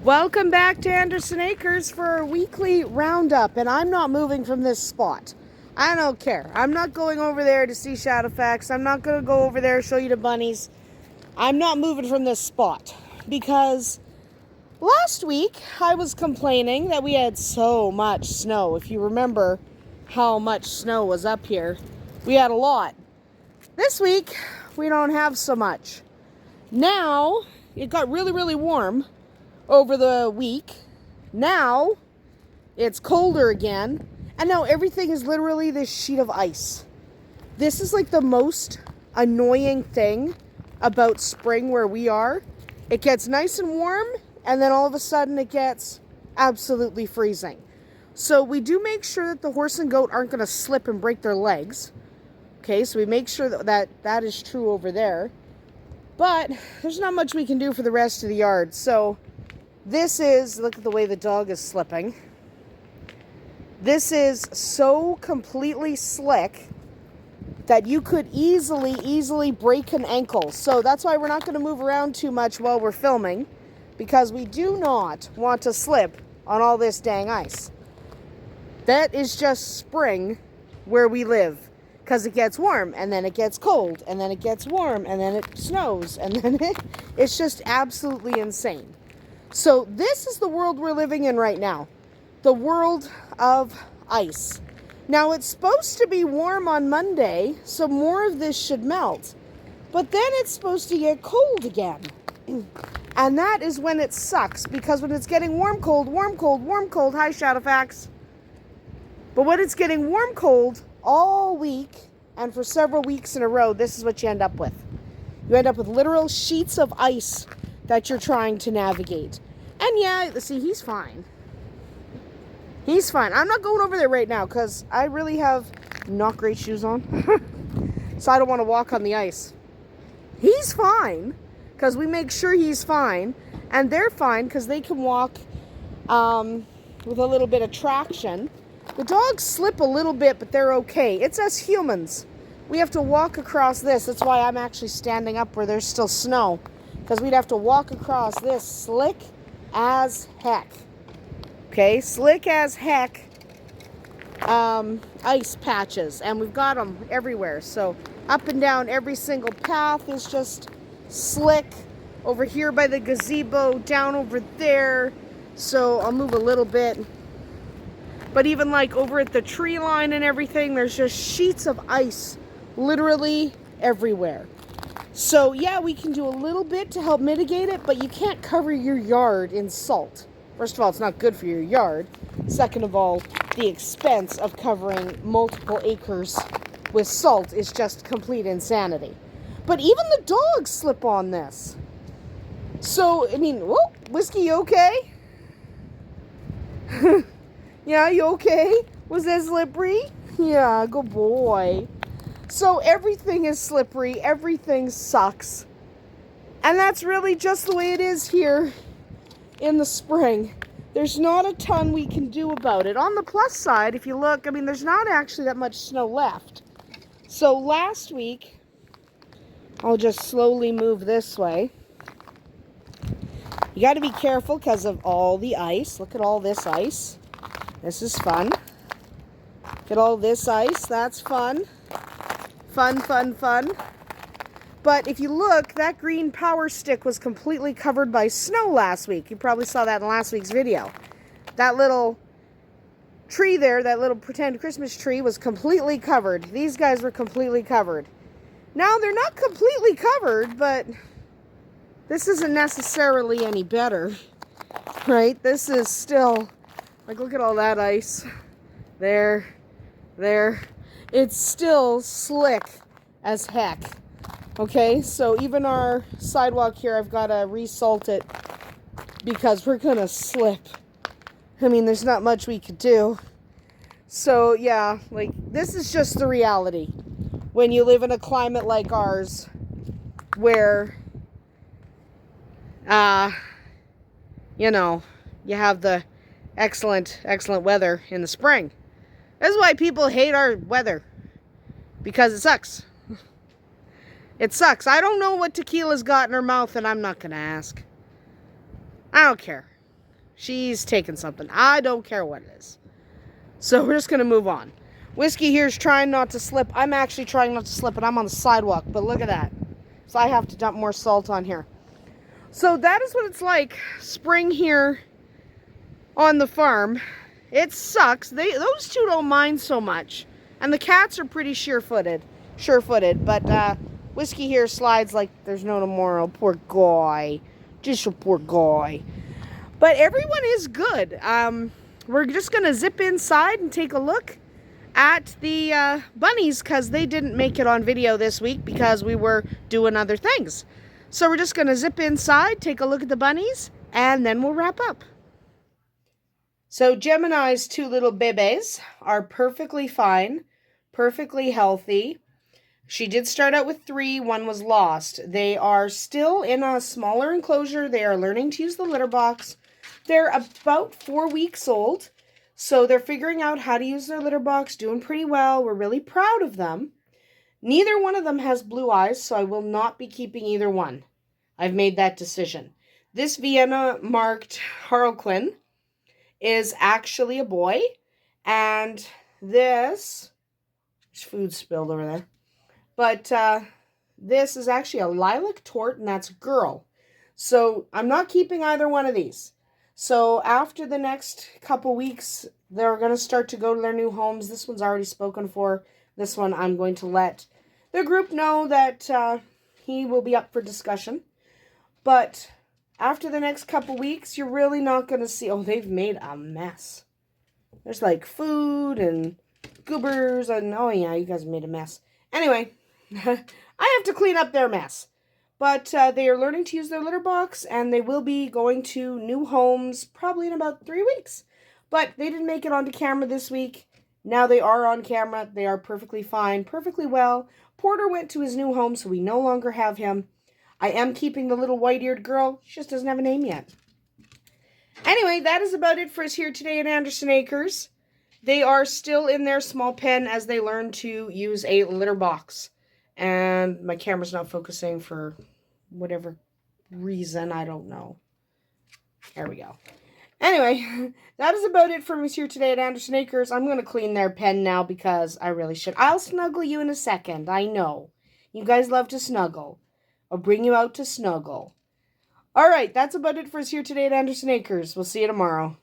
Welcome back to Andersen Acres for our weekly roundup, and I'm not moving from this spot. I don't care. I'm not going over there to see Shadowfax. I'm not going to go over there show you the bunnies. I'm not moving from this spot because last week I was complaining that we had so much snow. If you remember how much snow was up here, we had a lot. This week we don't have so much. Now it got really, really warm over the week. Now it's colder again, and now everything is literally this sheet of ice. This is like the most annoying thing about spring where we are. It gets nice and warm, and then all of a sudden it gets absolutely freezing. So we do make sure that the horse and goat aren't going to slip and break their legs. Okay, so we make sure that is true over there. But there's not much we can do for the rest of the yard. So this is, look at the way the dog is slipping. This is so completely slick that you could easily break an ankle. So that's why we're not going to move around too much while we're filming, because we do not want to slip on all this dang ice. That is just spring where we live, because it gets warm, and then it gets cold, and then it gets warm, and then it snows, and then it's just absolutely insane. So this is the world we're living in right now. The world of ice. Now it's supposed to be warm on Monday, so more of this should melt. But then it's supposed to get cold again. And that is when it sucks, because when it's getting warm, cold, hi Shadowfax. But when it's getting warm, cold all week, and for several weeks in a row, this is what you end up with. You end up with literal sheets of ice that you're trying to navigate. And yeah, see, he's fine. He's fine. I'm not going over there right now because I really have not great shoes on. So I don't want to walk on the ice. He's fine because we make sure he's fine. And they're fine because they can walk with a little bit of traction. The dogs slip a little bit, but they're okay. It's us humans. We have to walk across this. That's why I'm actually standing up where there's still snow, because we'd have to walk across this slick as heck. Okay, slick as heck ice patches, and we've got them everywhere. So up and down every single path is just slick. Over here by the gazebo, down over there. So I'll move a little bit. But even like over at the tree line and everything, there's just sheets of ice literally everywhere. So yeah, we can do a little bit to help mitigate it, but you can't cover your yard in salt. First of all, it's not good for your yard. Second of all, the expense of covering multiple acres with salt is just complete insanity. But even the dogs slip on this. So, I mean, whoa, Whiskey, you okay? Yeah, you okay? Was that slippery? Yeah, good boy. So everything is slippery, everything sucks. And that's really just the way it is here in the spring. There's not a ton we can do about it. On the plus side, if you look, I mean, there's not actually that much snow left. So last week, I'll just slowly move this way. You got to be careful because of all the ice. Look at all this ice. This is fun. Look at all this ice. That's fun. Fun. But if you look, that green power stick was completely covered by snow last week. You probably saw that in last week's video. That little tree there, that little pretend Christmas tree, was completely covered. These guys were completely covered. Now, they're not completely covered, but this isn't necessarily any better, right? This is still, like, look at all that ice. There. It's still slick as heck. Okay, so even our sidewalk here, I've got to resalt it because we're going to slip. I mean, there's not much we could do. So, yeah, like, this is just the reality. When you live in a climate like ours, where, you know, you have the excellent weather in the spring. That's why people hate our weather. Because it sucks. It sucks. I don't know what Tequila's got in her mouth, and I'm not going to ask. I don't care. She's taking something. I don't care what it is. So we're just going to move on. Whiskey here is trying not to slip. I'm actually trying not to slip, and I'm on the sidewalk. But look at that. So I have to dump more salt on here. So that is what it's like spring here on the farm. It sucks. Those two don't mind so much. And the cats are pretty sure-footed. But Whiskey here slides like there's no tomorrow. Poor guy. Just a poor guy. But everyone is good. We're just going to zip inside and take a look at the bunnies because they didn't make it on video this week because we were doing other things. So we're just going to zip inside, take a look at the bunnies, and then we'll wrap up. So Gemini's two little bebes are perfectly fine, perfectly healthy. She did start out with 3. One was lost. They are still in a smaller enclosure. They are learning to use the litter box. They're about 4 weeks old. So they're figuring out how to use their litter box, doing pretty well. We're really proud of them. Neither one of them has blue eyes, so I will not be keeping either one. I've made that decision. This Vienna marked Harlequin is actually a boy, and there's food spilled over there. But this is actually a lilac tort, and that's a girl. So I'm not keeping either one of these. So after the next couple weeks, they're going to start to go to their new homes. This one's already spoken for. This one I'm going to let the group know that he will be up for discussion. But after the next couple weeks, you're really not going to see... Oh, they've made a mess. There's like food and goobers and... Oh, yeah, you guys made a mess. Anyway, I have to clean up their mess. But they are learning to use their litter box, and they will be going to new homes probably in about 3 weeks. But they didn't make it onto camera this week. Now they are on camera. They are perfectly fine, perfectly well. Porter went to his new home, so we no longer have him. I am keeping the little white-eared girl. She just doesn't have a name yet. Anyway, that is about it for us here today at Andersen Acres. They are still in their small pen as they learn to use a litter box. And my camera's not focusing for whatever reason. I don't know. There we go. Anyway, that is about it for us here today at Andersen Acres. I'm going to clean their pen now because I really should. I'll snuggle you in a second. I know. You guys love to snuggle. I'll bring you out to snuggle. All right, that's about it for us here today at Andersen Acres. We'll see you tomorrow.